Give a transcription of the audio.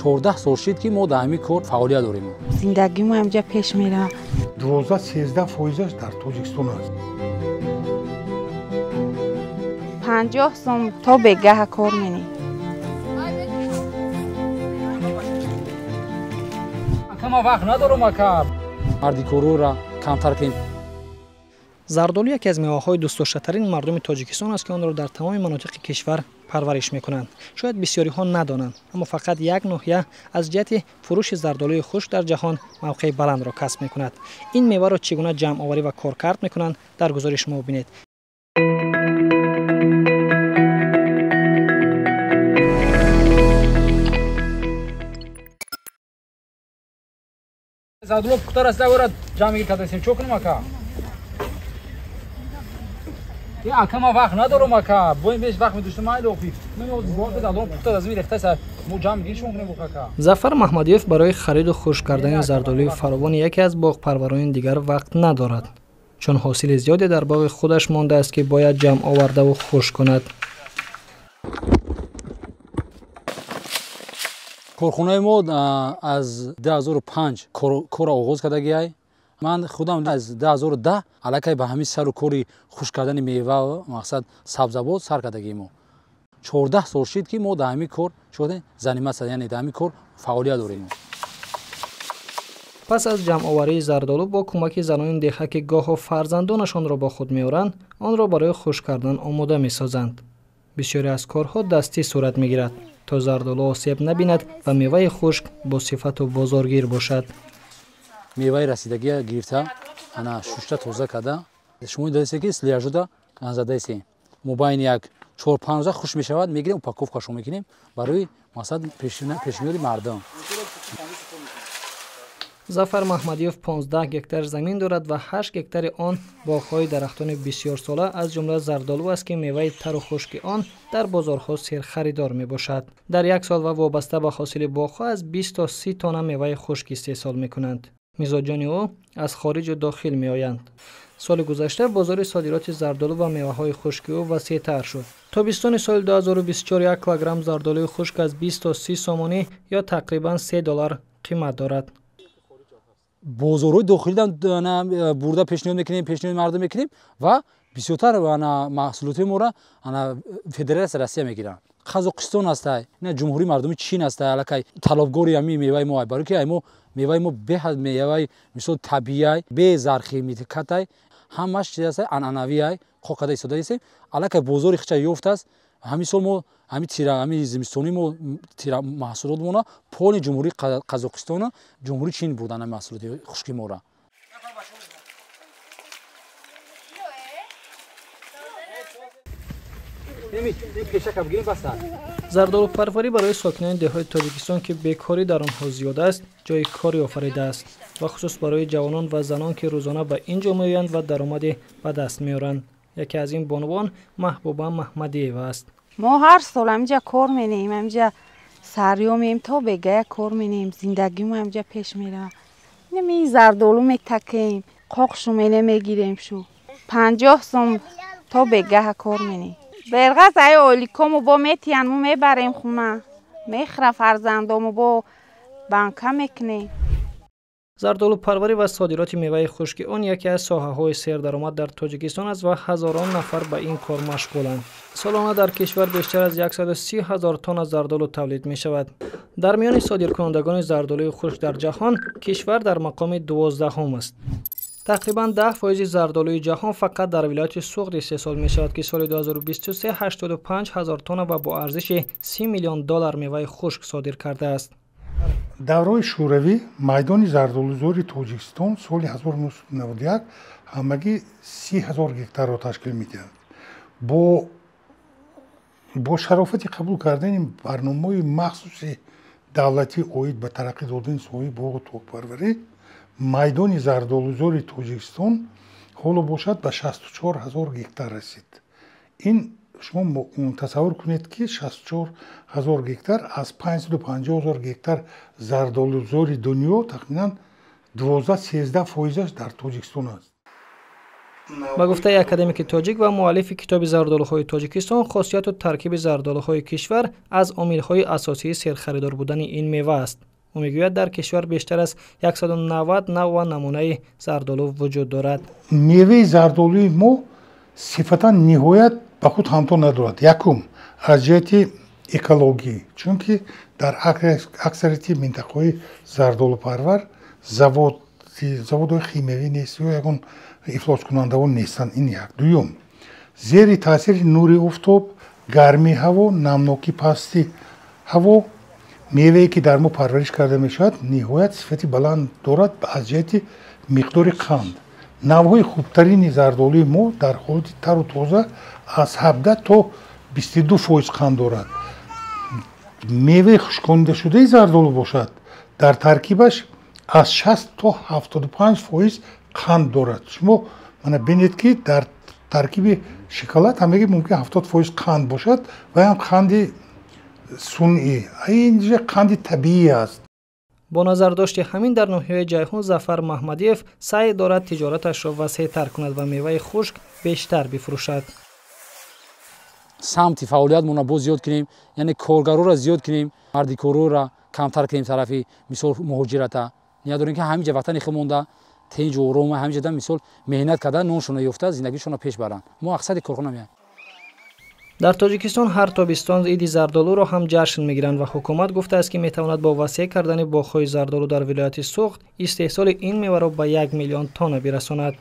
14 سال شد که ما در همین کار فعالیت داریم. زندگی ما همجا پیش میره. 12-13% در تاجیکستان است. 50 سوم تا بگه کار منی. ما وقت ندارم اکا. مردی کارو را کمتر کنیم. زردالو یکی از میوه‌های دوست داشته‌ترین مردم تاجیکستان است که آن را در تمام مناطق کشور پرورش می‌کنند. شاید بسیاری ها ندانند، اما فقط یک ناحیه از جهت فروش زردالوی خشک در جهان موقع بلند را کسب می‌کند. این میوه را چگونه جمع آوری و کارکرد می‌کنند در گزارش ما ببینید. زردالو پختار است دارد جمع می‌گیرد کدایسیم چوک کنیم اکا. یا اکا ما وقت ندارم اکا. باید بیش وقت می‌داشتم مایل اوفی. من باید زردالو پختار از می‌ریخته است. مو جمع می‌گیرشون کنیم اکا. ظفر محمدیف برای خرید و خشک کردن زردالوی فراوان یکی از باغ پروران دیگر وقت ندارد، چون حاصل زیادی در باغ خودش مانده است که باید جمع آورده و خشک کند. کارخانه ما از 2005 کار آغاز کردگی است. من خودم از 2010 علاقه به همین سر و کاری خشک کردن میوه و مقصد سبزیجات سر کردگی ما. 14 سال شد که ما در همین کار شده زنیمت، یعنی در همین کار فعالیت داریم. پس از جمع آوری زردالو با کمک زنان دهه که گاه فرزندانشان را با خود می‌آورند، آن را برای خشک کردن آماده می‌سازند. بسیاری از کارها دستی صورت می‌گیرد تا زردالو آسیب نبیند و میوه خشک با صفت و بازارگیر باشد. میوه رسیدگی گرفته انا شوشته تازه کرده شما دیدید که سلیج شده زده است. مباین یک 4-5 روز خوش میشود میگیریم اپاکوف کشو میکنیم برای مثلا پیشنهاد مردم. ظفر محمدیوف 15 گکتار زمین دارد و 8 گکتار آن باغ‌های درختان بسیار ساله از جمله زردالو است که میوه تر و خشک آن در بازارها سیر خریدار میباشد. در یک سال و وابسته به حاصل باغ‌ها از 20 تا 30 تن میوه خشک استحصال میکنند. مزاجان او از خارج و داخل میآیند. سال گذشته بازار صادرات زردالو و میوه‌های خشک او وسیع‌تر شد. تابستان سال 2024 یک کیلوگرم زردالوی خشک از 20 تا 30 سومانی یا تقریباً $3 قیمت دارد. بازارهای داخلی دارن برده پیشنهاد میکنیم، پیشنهاد مردم میکنیم و بسیارتر محصولات ما را فدراسیون روسیه میگیرن. قزاقستان است، نه جمهوری مردمی چین است، علاقه طلبگاری همین میوه ما برای که ما میوه ما به میوه مثل طبیعی به زرخی میتکته همش چیز است انانوی خوکده ایستاده است. علاقه بازار خچ یافت است. همین سال ما همین زمستانی ما تیرا محصولات ما پول جمهوری قزاقستان جمهوری چین بودن محصولات خشکی ما را. زردالو پروری برای ساکنان دههای تاجیکستان که بیکاری در آنها زیاد است جای کاری آفریده است و خصوص برای جوانان و زنان که روزانه به اینجا میآیند و درآمد به دست میآورند. یکی از این بانوان محبوبه محمدیه است. ما هر سال همجا کار می‌کنیم، همجا سریامیم تا بگه کار می‌کنیم، زندگی ما همجا پیش میره. نمی زردالو میتکیم، قاقشو میگیریم شو 50 سوم تا بگه کار می‌کنیم. برغز ای اولیکامو با میتیانمو میبریم خونه، میخره فرزندامو با بانکا میکنیم. زردالو پروری و صادرات میوه خشک آن یکی از ساحه‌های سردرآمد در تاجیکستان است و هزاران نفر به این کار مشغولند. سالانه در کشور بیشتر از 130,000 تن زردالو تولید می شود. در میان صادرکنندگان زردالوی خشک در جهان کشور در مقام 12ام است. تقریباً 10% زردالوی جهان فقط در ولایت سوخت استحصال می شود که سال 2023 85,000 تن و با ارزش $30 میلیون میوه خشک صادر کرده است. даврои шӯравӣ майдони зардолузори тоҷикистон соли 1991 ҳамагӣ 30,000 гектарро ташкил медиҳад. бо шарофати қабул кардани барномаҳои махсуси давлатӣ оид ба тараққӣ додани соҳаи боғу тоғпарварӣ майдони зардолузори тоҷикистон ҳоло бошад ба 64,000 гектар расид. ин шумо тасаввур кунед ки 64,000 гектар аз 550,000 гектар зардолузори дунё тахминан 12-13% дар тоҷикистон аст. با گفته اکادمیک تاجیک و مؤلف کتاب زردآلوهای تاجیکستان، خاصیت و ترکیب زردآلوهای کشور از عامل‌های اساسی سرخریدار بودن این میوه است. او میگوید در کشور بیشتر از 190 نوع و نمونه زردآلو وجود دارد. میوه زردآلوی ما صفتا نهایت به خود همتا ندارد. یکم از جهت اکولوژی، چون که در اکثریت منطقه‌های زردآلو پرور заводҳои химиявӣ нест ё ягон ифлоскунандаҳо нестанд. ин як. дуюм, зери таъсири нури офтоб, гармии ҳаво, намнокӣ пасти ҳаво, мевае ки дар мо парвариш карда мешавад ниҳоят сифати баланд дорад аз ҷиҳати миқдори қанд. навъҳои хубтарини зардолии мо дар ҳолати тару тоза аз 17 то 22% қанд дорад. меваи хушкконидашудаи зардолу бошад, дар таркибаш аз 60 то 75% қанд дорад. шумо мана бинед ки дар таркиби шоколад ҳамаги мумкин 70% қанд бошад ва ҳам қанди сунъӣ, инҷа қанди табиӣ аст. با نظرداشت همین در ناحیه جیهون، ظفر محمدیف سعی دارد تجارتش را وسیع‌تر کند و میوه خشک بیشتر بفروشد. سمت فعالیت مون باز زیاد کنیم، یعنی کارگرا را زیاد کنیم، مردی کارو را کمتر کنیم طرفی مثال مهاجرت. نیاداریم که همینجا وطن خمونده تنج و روم همینجا دم مثال مهنت کردن نونشون یافته زندگیشون پیش برن. ما اقصد کارخانه میایم. در تاجیکستان هر تابستان عید زردآلو را هم جشن میگیرند و حکومت گفته است که میتواند با وسیع کردن باغ‌های زردآلو در ولایت سوخت استحصال این میوه را به 1 میلیون تن برساند.